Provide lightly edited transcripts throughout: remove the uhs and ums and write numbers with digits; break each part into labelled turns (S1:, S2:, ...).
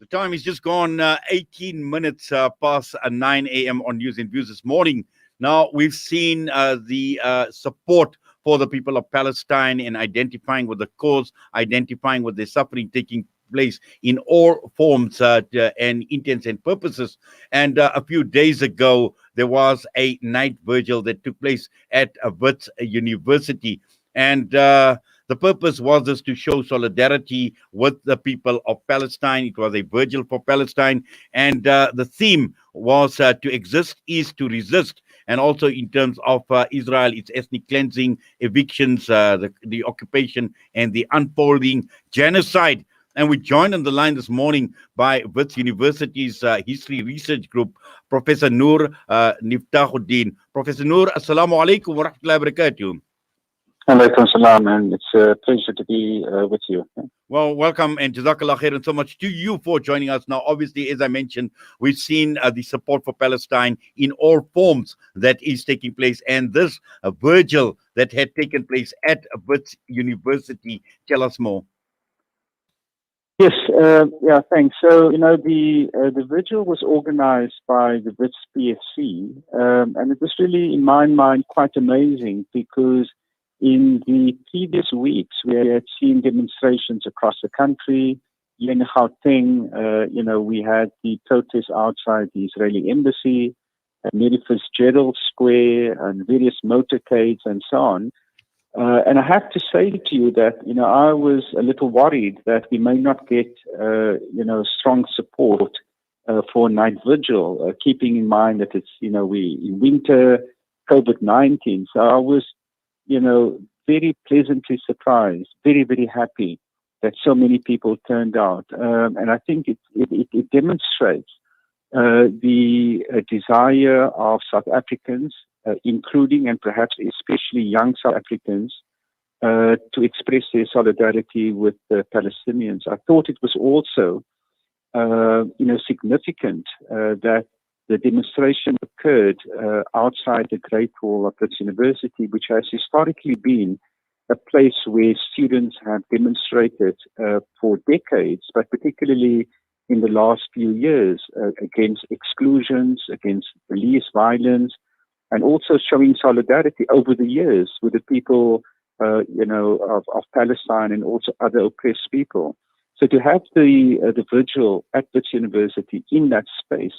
S1: The time is just gone 18 minutes past 9 a.m. on News and Views this morning. Now, we've seen the support for the people of Palestine in identifying with the cause, identifying with the suffering taking place in all forms and intents and purposes. And a few days ago, there was a night vigil that took place at Wits University. And the purpose was just to show solidarity with the people of Palestine. It was a vigil for Palestine. And the theme was to exist is to resist. And also in terms of Israel, its ethnic cleansing, evictions, the occupation, and the unfolding genocide. And we joined on the line this morning by Wits University's History Research Group, Professor Noor Nieftagodien. Professor Noor, assalamu alaikum wa rahmatullahi wa barakatuh.
S2: Alaikum salam, and it's a pleasure to be with you.
S1: Well, welcome and jazakallah khairan so much to you for joining us. Now, obviously, as I mentioned, we've seen the support for Palestine in all forms that is taking place. And this vigil that had taken place at Wits University, tell us more.
S2: Yes, thanks. So, the vigil was organized by the Wits PSC, and it was really, in my mind, quite amazing because in the previous weeks, we had seen demonstrations across the country. In Gauteng, we had the protests outside the Israeli embassy, at Mary Fitzgerald Square, and various motorcades, and so on. And I have to say to you that, I was a little worried that we may not get, strong support for night vigil, keeping in mind that it's, we in winter, COVID-19. So I was, very pleasantly surprised, very, very happy that so many people turned out. And I think it demonstrates the desire of South Africans, including and perhaps especially young South Africans, to express their solidarity with the Palestinians. I thought it was also, significant that the demonstration occurred outside the Great Hall of Wits University, which has historically been a place where students have demonstrated for decades, but particularly in the last few years, against exclusions, against police violence, and also showing solidarity over the years with the people, of Palestine and also other oppressed people. So to have the vigil at Wits University in that space,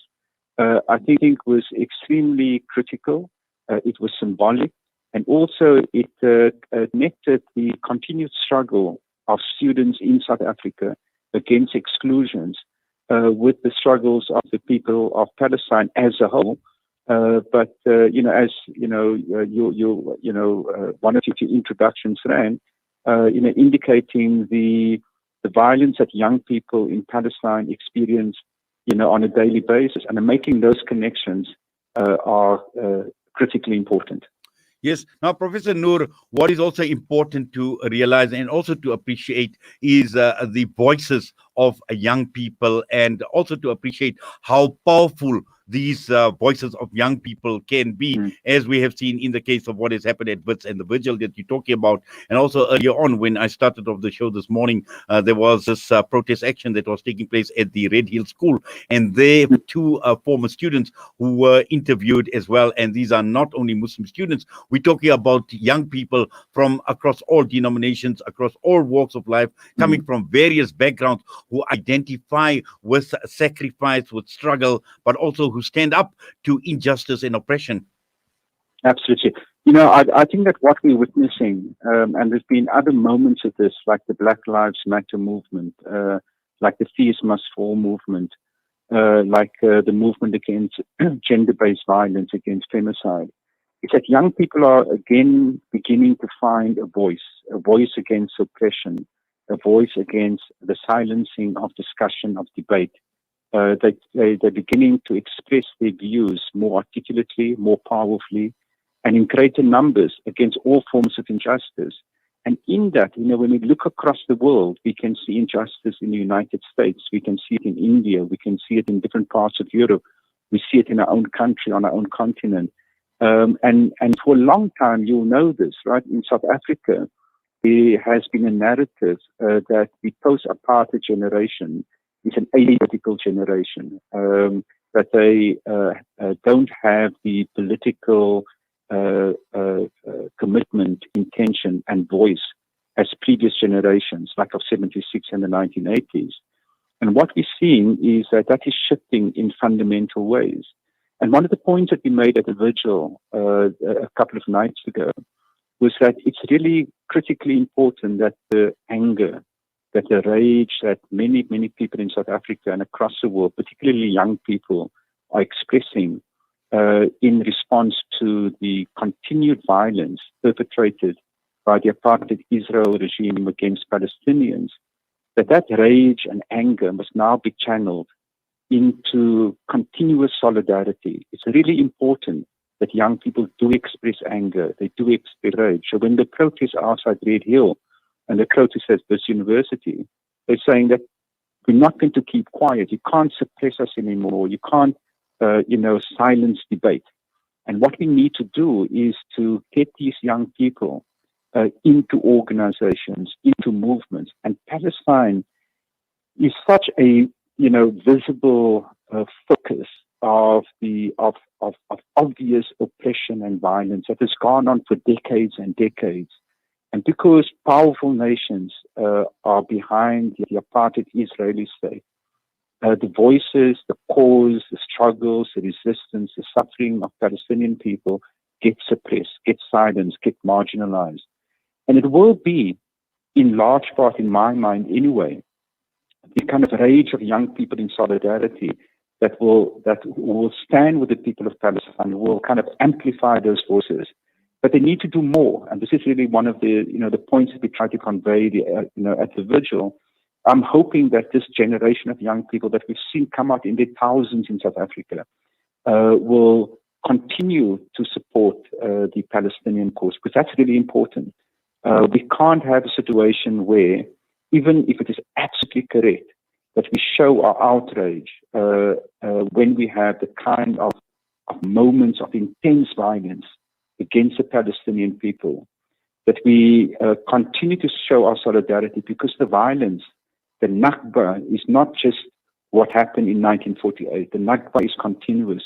S2: I think was extremely critical. It was symbolic, and also it connected the continued struggle of students in South Africa against exclusions with the struggles of the people of Palestine as a whole. But as one of your introductions ran, indicating the violence that young people in Palestine experience, on a daily basis, and making those connections are critically important.
S1: Yes. Now, Professor Noor, what is also important to realize and also to appreciate is the voices of young people, and also to appreciate how powerful these voices of young people can be, as we have seen in the case of what has happened at Wits and the vigil that you're talking about. And also earlier on, when I started off the show this morning, there was this protest action that was taking place at the Red Hill School. And there were two former students who were interviewed as well. And these are not only Muslim students. We're talking about young people from across all denominations, across all walks of life, coming from various backgrounds, who identify with sacrifice, with struggle, but also who stand up to injustice and oppression.
S2: Absolutely. I think that what we're witnessing, and there's been other moments of this, like the Black Lives Matter movement, like the Fears Must Fall movement, like the movement against gender-based violence, against femicide, is that young people are again beginning to find a voice against oppression, a voice against the silencing of discussion, of debate. They're beginning to express their views more articulately, more powerfully, and in greater numbers against all forms of injustice. And in that, when we look across the world, we can see injustice in the United States, we can see it in India, we can see it in different parts of Europe, we see it in our own country, on our own continent. And for a long time, you'll know this, right? In South Africa, there has been a narrative that the post-apartheid generation is an apolitical generation, that they don't have the political commitment, intention, and voice as previous generations, like of 76 and the 1980s. And what we're seeing is that is shifting in fundamental ways. And one of the points that we made at the vigil a couple of nights ago was that it's really critically important that the anger, that the rage that many, many people in South Africa and across the world, particularly young people, are expressing in response to the continued violence perpetrated by the apartheid Israel regime against Palestinians, that rage and anger must now be channeled into continuous solidarity. It's really important that young people do express anger, they do express rage. So when the protests outside Red Hill and the protest at this university, they're saying that we're not going to keep quiet. You can't suppress us anymore. You can't, silence debate. And what we need to do is to get these young people into organizations, into movements. And Palestine is such a, visible focus of obvious oppression and violence that has gone on for decades and decades. And because powerful nations are behind the apartheid Israeli state, the voices, the cause, the struggles, the resistance, the suffering of Palestinian people get suppressed, get silenced, get marginalized. And it will be, in large part, in my mind anyway, the kind of rage of young people in solidarity that will stand with the people of Palestine, will kind of amplify those voices. But they need to do more. And this is really one of the, the points that we try to convey, at the vigil. I'm hoping that this generation of young people that we've seen come out in their thousands in South Africa will continue to support the Palestinian cause, because that's really important. We can't have a situation where, even if it is absolutely correct that we show our outrage when we have the kind of moments of intense violence against the Palestinian people, that we continue to show our solidarity, because the violence, the Nakba, is not just what happened in 1948. The Nakba is continuous.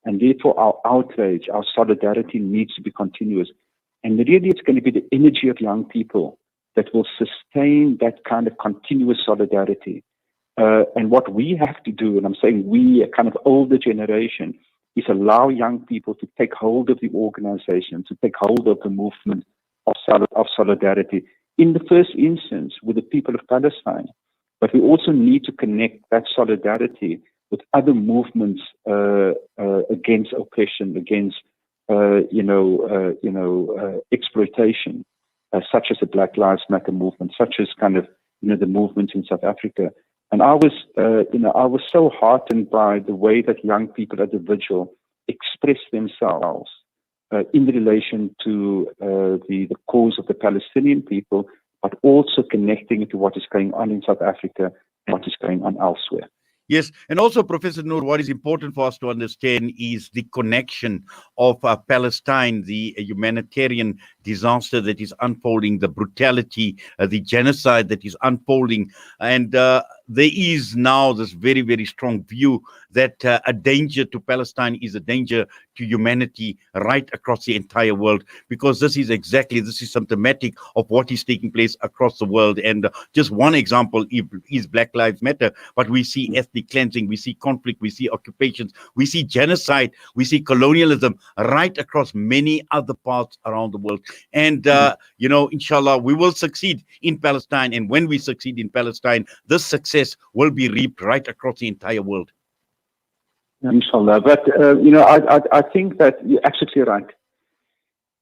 S2: And therefore, our outrage, our solidarity needs to be continuous. And really, it's going to be the energy of young people that will sustain that kind of continuous solidarity. And what we have to do, and I'm saying we, a kind of older generation, is allow young people to take hold of the organization, to take hold of the movement of solidarity, in the first instance with the people of Palestine. But we also need to connect that solidarity with other movements against oppression, against exploitation, such as the Black Lives Matter movement, such as kind of the movements in South Africa. And I was so heartened by the way that young people at the vigil expressed themselves in relation to the cause of the Palestinian people, but also connecting it to what is going on in South Africa and what is going on elsewhere.
S1: Yes, and also, Professor Noor, what is important for us to understand is the connection of Palestine, the humanitarian disaster that is unfolding, the brutality, the genocide that is unfolding. And there is now this very, very strong view that a danger to Palestine is a danger to humanity right across the entire world, because this is symptomatic of what is taking place across the world. And just one example is Black Lives Matter, but we see ethnic cleansing, we see conflict, we see occupations, we see genocide, we see colonialism right across many other parts around the world. And, inshallah, we will succeed in Palestine. And when we succeed in Palestine, this success will be reaped right across the entire world.
S2: Inshallah. But, I think that you're absolutely right.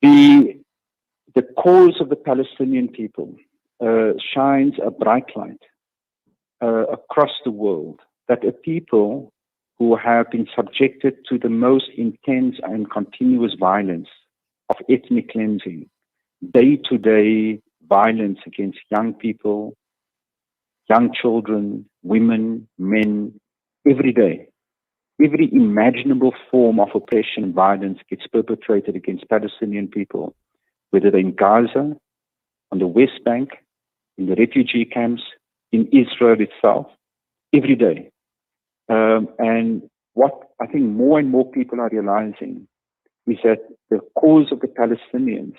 S2: The cause of the Palestinian people shines a bright light across the world, that a people who have been subjected to the most intense and continuous violence of ethnic cleansing, day-to-day violence against young people, young children, women, men, every day. Every imaginable form of oppression and violence gets perpetrated against Palestinian people, whether they're in Gaza, on the West Bank, in the refugee camps, in Israel itself. every day. And what I think more and more people are realizing is that the cause of the Palestinians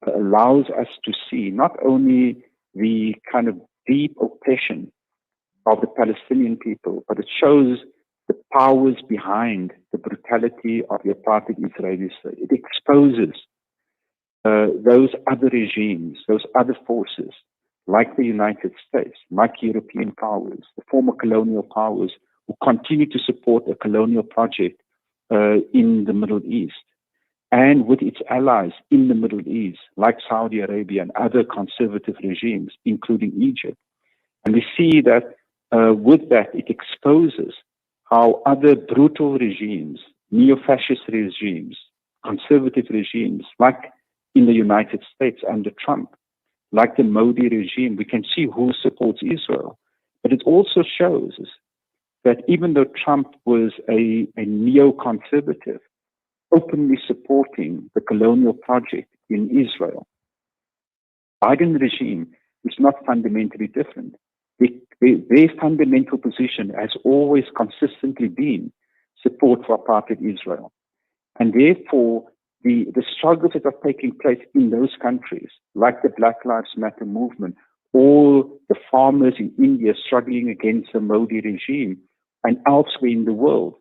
S2: allows us to see not only the kind of deep oppression of the Palestinian people, but it shows the powers behind the brutality of the apartheid Israeli state. It exposes those other regimes, those other forces, like the United States, like European powers, the former colonial powers, who continue to support a colonial project in the Middle East, and with its allies in the Middle East, like Saudi Arabia and other conservative regimes, including Egypt. And we see that with that, it exposes how other brutal regimes, neo-fascist regimes, conservative regimes, like in the United States under Trump, like the Modi regime, we can see who supports Israel. But it also shows that even though Trump was a neo-conservative, openly supporting the colonial project in Israel, Biden regime is not fundamentally different. Their fundamental position has always consistently been support for apartheid Israel. And therefore, the struggles that are taking place in those countries, like the Black Lives Matter movement, or the farmers in India struggling against the Modi regime, and elsewhere in the world,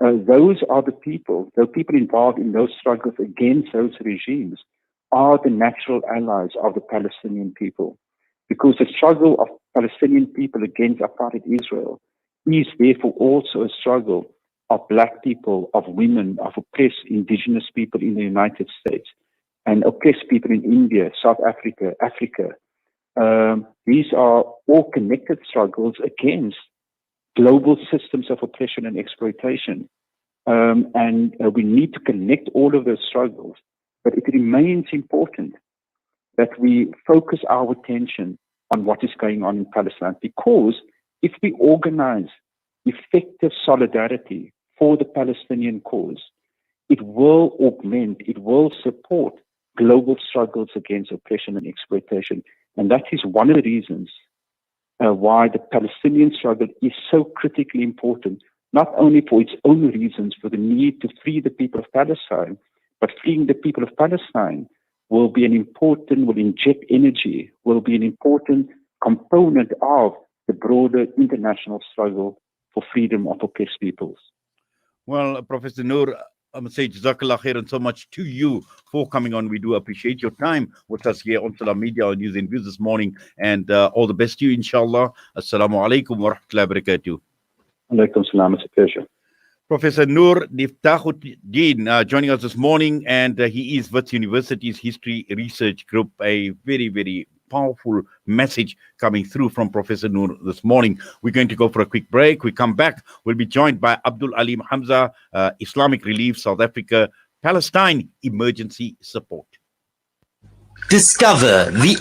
S2: those are the people involved in those struggles against those regimes are the natural allies of the Palestinian people. Because the struggle of Palestinian people against apartheid Israel is therefore also a struggle of black people, of women, of oppressed indigenous people in the United States, and oppressed people in India, South Africa, Africa. These are all connected struggles against global systems of oppression and exploitation. And we need to connect all of those struggles. But it remains important that we focus our attention on what is going on in Palestine, because if we organize effective solidarity for the Palestinian cause, it will augment, it will support global struggles against oppression and exploitation. And that is one of the reasons why the Palestinian struggle is so critically important, not only for its own reasons, for the need to free the people of Palestine, but freeing the people of Palestine will inject energy, will be an important component of the broader international struggle for freedom of oppressed peoples.
S1: Well, Professor Noor, I must say, Jazakallah khairan so much to you for coming on. We do appreciate your time with us here on Salam Media on News and Views this morning. And all the best to you, inshallah. Assalamu alaikum wa rahmatullahi wa barakatuh.
S2: Alaikum salam. It's a pleasure.
S1: Professor Noor Nieftagodien joining us this morning, and he is Wits University's History Research Group. A very, very powerful message coming through from Professor Noor this morning. We're going to go for a quick break. We come back. We'll be joined by Abdul Alim Hamza, Islamic Relief South Africa, Palestine Emergency Support.
S3: Discover the